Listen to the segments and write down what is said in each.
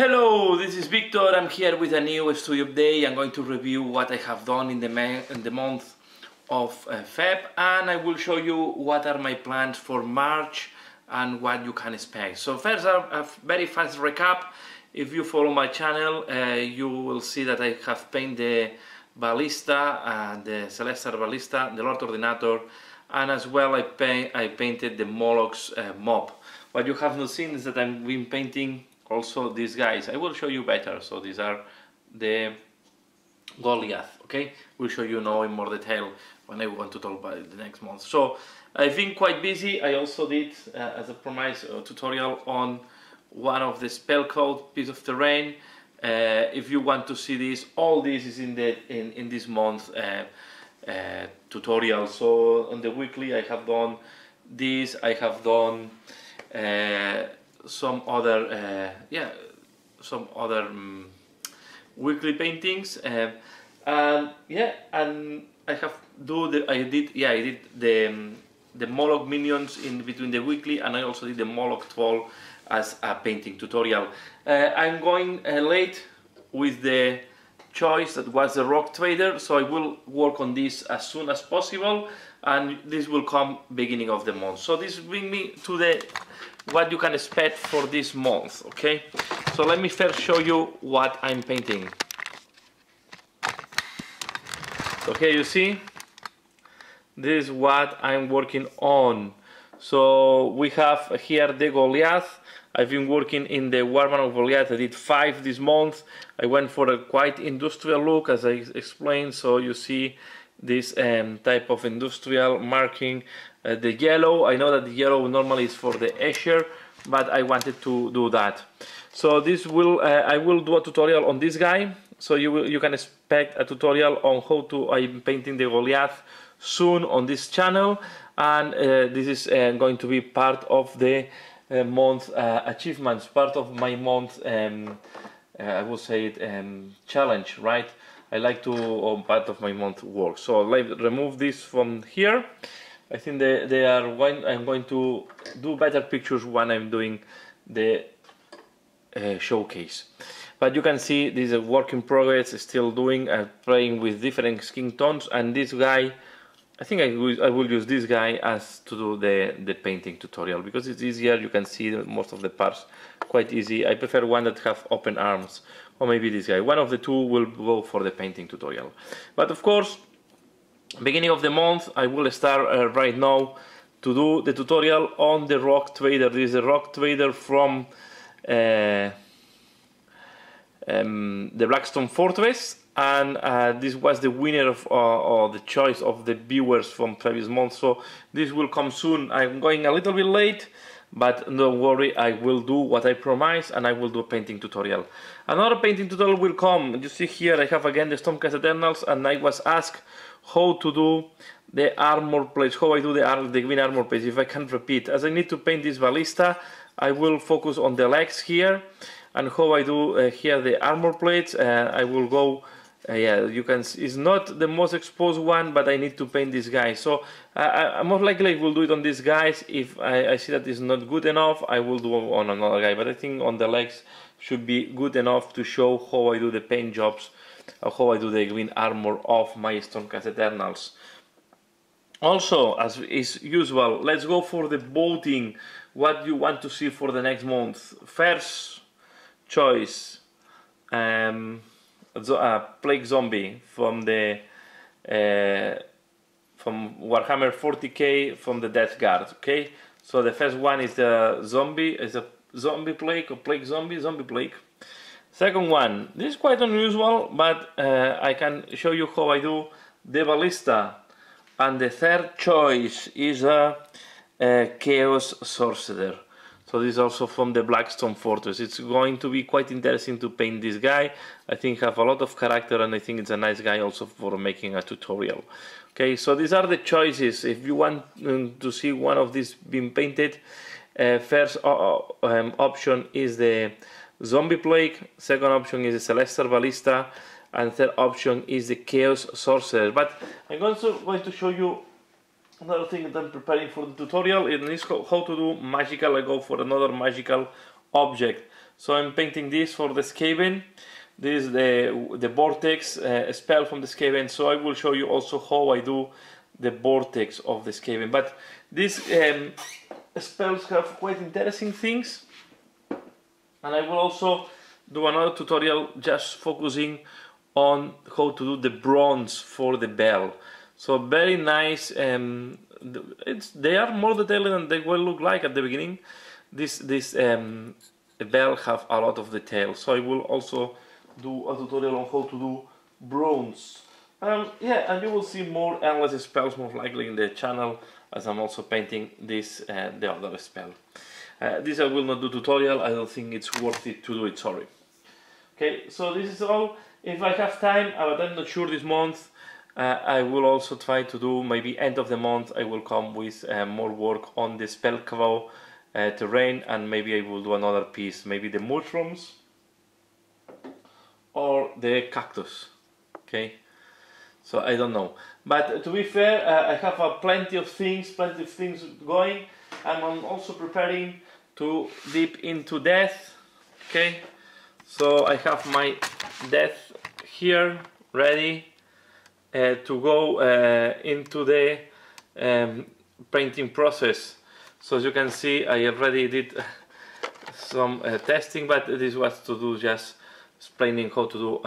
Hello, this is Victor. I'm here with a new studio update. I'm going to review what I have done in the month of Feb, and I will show you what are my plans for March and what you can expect. So first, a very fast recap. If you follow my channel, you will see that I have painted the Balista, the Cellestar Balista, the Lord Ordinator, and as well I painted the Moloch's mob. What you have not seen is that I've been painting also these guys. I will show you better. So these are the Goliath, okay? We'll show you now in more detail when I want to talk about it the next month. So I've been quite busy. I also did, as a promise, a tutorial on one of the spell code piece of terrain. If you want to see this, all this is in this month tutorial. So on the weekly I have done this. I have done some other weekly paintings, and yeah, and I did the Moloch minions in between the weekly, and I also did the Moloch troll as a painting tutorial. I'm going late with the choice that was the Rock Trader, so I will work on this as soon as possible, and this will come beginning of the month. So this brings me to what you can expect for this month, okay? So let me first show you what I'm painting. Okay, you see? This is what I'm working on. So we have here the Goliath. I've been working in the Warman of Goliath. I did 5 this month. I went for a quite industrial look, as I explained. So you see this type of industrial marking. The yellow, I know that the yellow normally is for the Escher, but I wanted to do that. So this will I will do a tutorial on this guy. So you can expect a tutorial on how I'm painting the Goliath soon on this channel, and this is going to be part of the month achievements, part of my month I will say it challenge, right? I like to part of my month work. So let's remove this from here. I think I'm going to do better pictures when I'm doing the showcase. But you can see this is a work in progress, still doing, playing with different skin tones, and this guy, I think I will use this guy as to do the painting tutorial, because it's easier. You can see most of the parts quite easy. I prefer one that have open arms, or maybe this guy. One of the two will go for the painting tutorial. But of course, beginning of the month, I will start right now to do the tutorial on the Rock Trader. This is a Rock Trader from the Blackstone Fortress, and this was the winner of or the choice of the viewers from previous month. So this will come soon. I'm going a little bit late, but don't worry, I will do what I promised, and I will do a painting tutorial. Another painting tutorial will come. You see here I have again the Stormcast Eternals, and I was asked how to do the armor plates, how I do the green armor plates, if I can repeat. As I need to paint this Balista, I will focus on the legs here, and how I do here the armor plates. I will go, yeah, you can see it's not the most exposed one, but I need to paint this guy. So most likely I will do it on these guys. If I see that it's not good enough, I will do on another guy, but I think on the legs should be good enough to show how I do the paint jobs, how I do the green armor of my Stormcast Eternals. Also, as is usual, let's go for the voting. What you want to see for the next month? First choice, Plague Zombie from the from Warhammer 40k from the Death Guard. Okay, so the first one is the zombie, is a zombie plague or plague zombie plague. Second one, this is quite unusual, but I can show you how I do the Balista. And the third choice is a Chaos Sorcerer. So this is also from the Blackstone Fortress. It's going to be quite interesting to paint this guy. I think have a lot of character, and I think it's a nice guy also for making a tutorial. Okay, so these are the choices. If you want to see one of these being painted, first option is the Zombie Plague, second option is the Cellestar Balista, and third option is the Chaos Sorcerer. But I'm also going to show you another thing that I'm preparing for the tutorial. It is how to do magical. I go for another magical object. So I'm painting this for the Skaven. This is the vortex spell from the Skaven. So I will show you also how I do the vortex of the Skaven. But these spells have quite interesting things, and I will also do another tutorial just focusing on how to do the bronze for the bell. So very nice. They are more detailed than they will look like at the beginning. This bell have a lot of detail. So I will also do a tutorial on how to do bronze. Yeah, and you will see more endless spells most likely in the channel, as I'm also painting this the other spell. This I will not do tutorial. I don't think it's worth it to do it. Sorry. Okay, so this is all. If I have time, but I'm not sure this month. I will also try to do, maybe end of the month, I will come with more work on the Spellclaw terrain, and maybe I will do another piece, maybe the mushrooms or the cactus. Okay, so I don't know. But to be fair, I have plenty of things going, and I'm also preparing to dip into death. Okay, so I have my death here ready to go into the painting process. So as you can see, I already did some testing, but this was to do just explaining how to do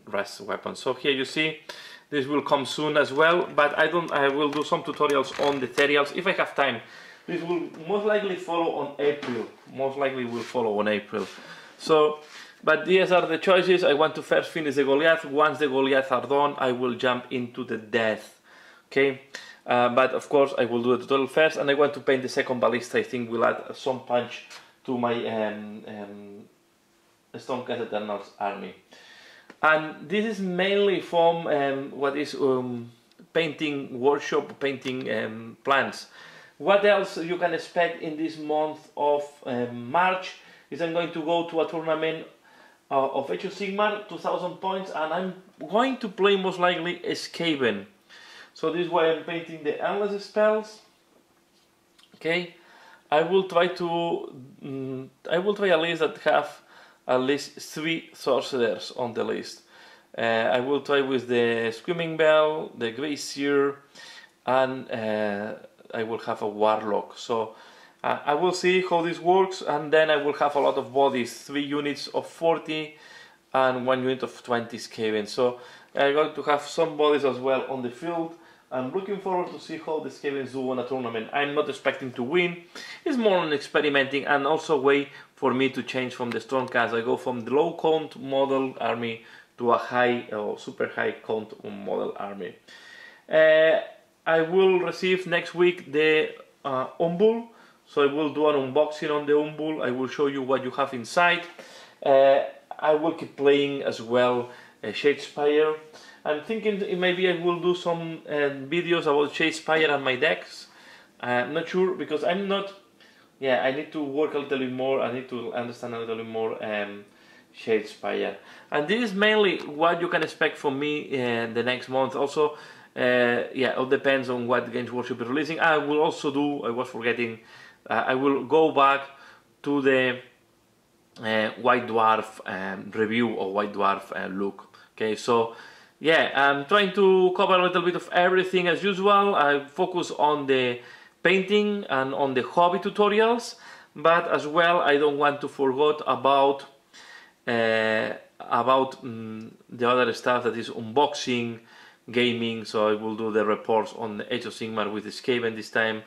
rust weapons. So here you see, this will come soon as well, but I will do some tutorials on the materials if I have time. This will most likely follow on April. So, but these are the choices. I want to first finish the Goliath. Once the Goliath are done, I will jump into the death. Okay, but of course I will do the tutorial first, and I want to paint the second ballista. I think will add some punch to my Stonecast Eternals army. And this is mainly from what is painting workshop, painting plans. What else you can expect in this month of March is I'm going to go to a tournament of Age of Sigmar, 2000 points, and I'm going to play most likely Skaven. So this is why I'm painting the endless spells. Okay, I will try a list that have at least 3 sorcerers on the list. I will try with the Screaming Bell, the Gracier, and I will have a Warlock. So I will see how this works, and then I will have a lot of bodies, 3 units of 40 and 1 unit of 20 Skaven. So I'm going to have some bodies as well on the field. I'm looking forward to see how the Skavens do on a tournament. I'm not expecting to win. It's more on experimenting, and also a way for me to change from the Stormcast. I go from the low count model army to a high or super high count model army. I will receive next week the Umbul. So I will do an unboxing on the Umbul. I will show you what you have inside. I will keep playing as well Shadespire. I'm thinking maybe I will do some videos about Shadespire and my decks. I'm not sure, because I'm not... Yeah, I need to work a little bit more. I need to understand a little bit more Shadespire. And this is mainly what you can expect from me the next month. Also, yeah, it all depends on what Games Workshop is releasing. I will also do, I was forgetting, I will go back to the White Dwarf review or White Dwarf look. Okay, so yeah, I'm trying to cover a little bit of everything as usual. I focus on the painting and on the hobby tutorials, but as well I don't want to forget about the other stuff that is unboxing, gaming. So I will do the reports on the Age of Sigmar with the Skaven this time,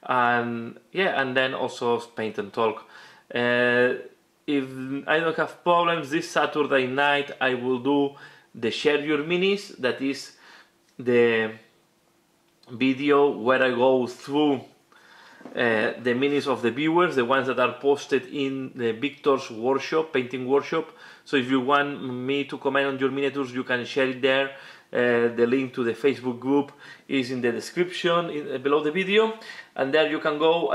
and yeah, and then also paint and talk. If I don't have problems, this Saturday night I will do the Share Your Minis. That is the video where I go through the minis of the viewers, the ones that are posted in the Victor's workshop, painting workshop. So if you want me to comment on your miniatures, you can share it there. The link to the Facebook group is in the description below the video, and there you can go.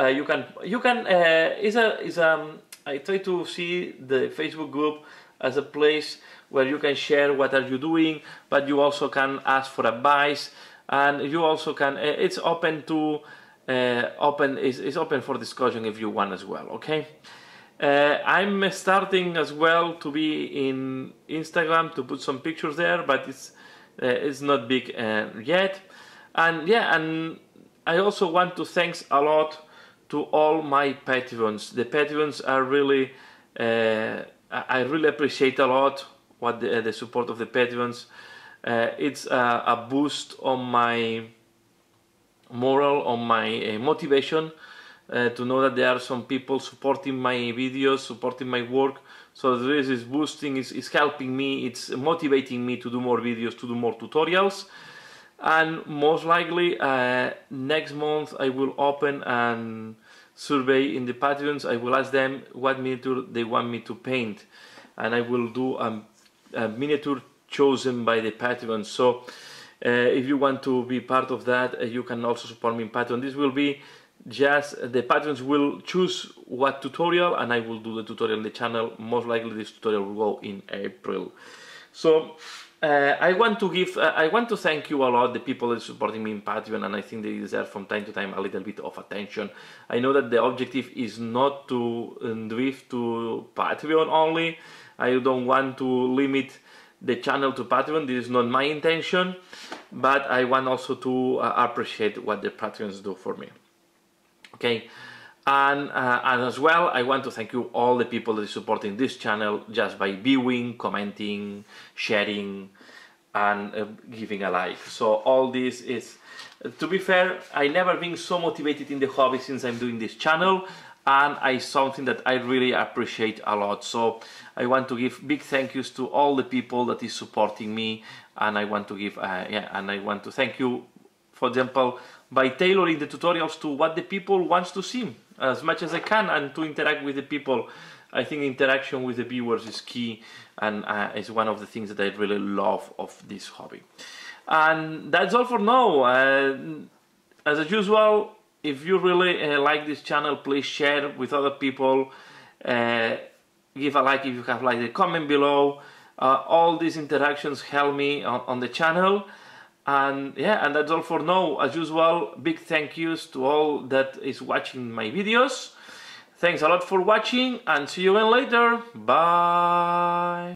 I try to see the Facebook group as a place where you can share what are you doing, but you also can ask for advice, and you also can. It's open to it's open for discussion if you want as well. Okay. I'm starting as well to be in Instagram to put some pictures there, but it's not big yet. And yeah, and I also want to thanks a lot to all my patrons. The patrons are really, I really appreciate a lot what the support of the patrons. It's a boost on my moral, on my motivation, to know that there are some people supporting my videos, supporting my work. So this is boosting, is helping me, it's motivating me to do more videos, to do more tutorials. And most likely next month I will open and survey in the patrons. I will ask them what miniature they want me to paint, and I will do a miniature chosen by the patrons. So if you want to be part of that, you can also support me in Patreon. This will be just the patrons will choose what tutorial, and I will do the tutorial on the channel. Most likely this tutorial will go in April. So I want to thank you a lot, the people that are supporting me in Patreon, and I think they deserve from time to time a little bit of attention. I know that the objective is not to drift to Patreon only. I don't want to limit the channel to Patreon. This is not my intention, but I want also to appreciate what the patrons do for me. Okay, and as well, I want to thank you all the people that are supporting this channel just by viewing, commenting, sharing, and giving a like. So all this is, to be fair, I never been so motivated in the hobby since I'm doing this channel, and it's something that I really appreciate a lot. So I want to give big thank yous to all the people that is supporting me, and I want to give and I want to thank you, for example, by tailoring the tutorials to what the people wants to see as much as I can, and to interact with the people. I think interaction with the viewers is key, and it's one of the things that I really love of this hobby. And that's all for now. As usual, if you really like this channel, please share with other people. Give a like if you have liked it, comment below. All these interactions help me on the channel. And yeah, and that's all for now. As usual, big thank yous to all that is watching my videos. Thanks a lot for watching, and see you again later. Bye.